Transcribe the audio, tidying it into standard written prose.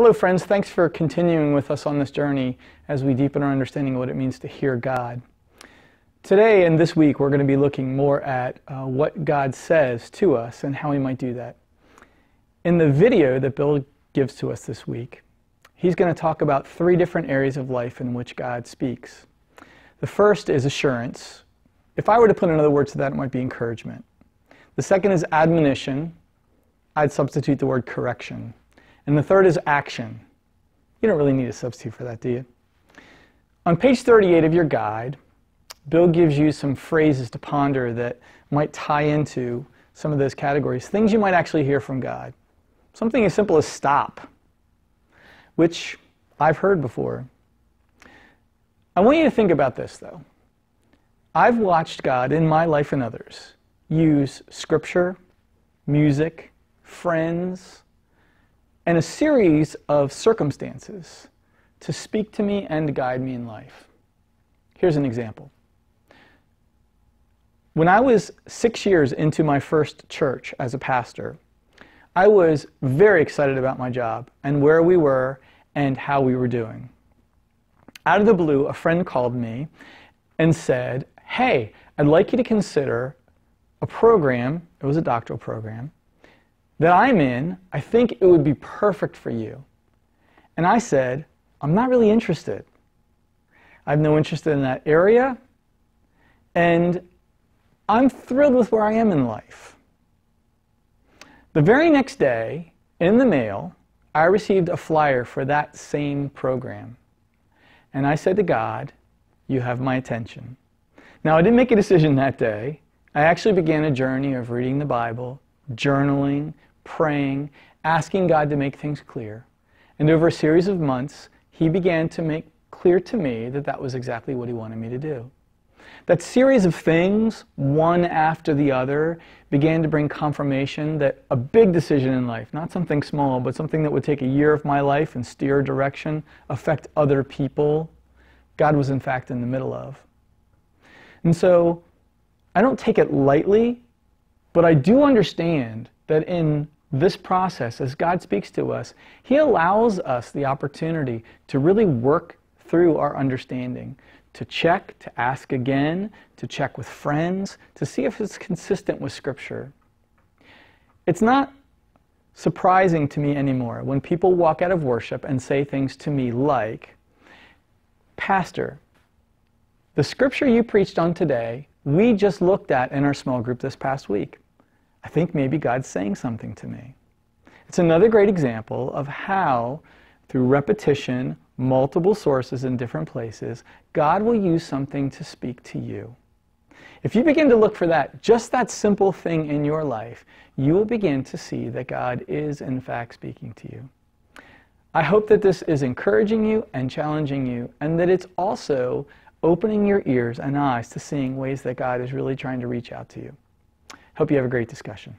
Hello friends, thanks for continuing with us on this journey as we deepen our understanding of what it means to hear God. Today and this week we're going to be looking more at what God says to us and how we might do that. In the video that Bill gives to us this week, he's going to talk about 3 different areas of life in which God speaks. The first is assurance. If I were to put another word to that, it might be encouragement. The second is admonition. I'd substitute the word correction. And the third is action. You don't really need a substitute for that, do you? On page 38 of your guide, Bill gives you some phrases to ponder that might tie into some of those categories, things you might actually hear from God. Something as simple as stop, which I've heard before. I want you to think about this, though. I've watched God in my life and others use scripture, music, friends, and a series of circumstances to speak to me and to guide me in life. Here's an example. When I was 6 years into my first church as a pastor, I was very excited about my job and where we were and how we were doing. Out of the blue, a friend called me and said, "Hey, I'd like you to consider a program," it was a doctoral program, "that I'm in. I think it would be perfect for you." And I said, "I'm not really interested. I have no interest in that area, and I'm thrilled with where I am in life." The very next day, in the mail, I received a flyer for that same program. And I said to God, "You have my attention." Now, I didn't make a decision that day. I actually began a journey of reading the Bible, journaling, praying, asking God to make things clear. And over a series of months, He began to make clear to me that that was exactly what He wanted me to do. That series of things, one after the other, began to bring confirmation that a big decision in life, not something small, but something that would take a year of my life and steer a direction, affect other people, God was in fact in the middle of. And so, I don't take it lightly, but I do understand that in this process, as God speaks to us, He allows us the opportunity to really work through our understanding, to check, to ask again, to check with friends, to see if it's consistent with Scripture. It's not surprising to me anymore when people walk out of worship and say things to me like, "Pastor, the Scripture you preached on today, we just looked at in our small group this past week. I think maybe God's saying something to me." It's another great example of how, through repetition, multiple sources in different places, God will use something to speak to you. If you begin to look for that, just that simple thing in your life, you will begin to see that God is in fact speaking to you. I hope that this is encouraging you and challenging you, and that it's also opening your ears and eyes to seeing ways that God is really trying to reach out to you. Hope you have a great discussion.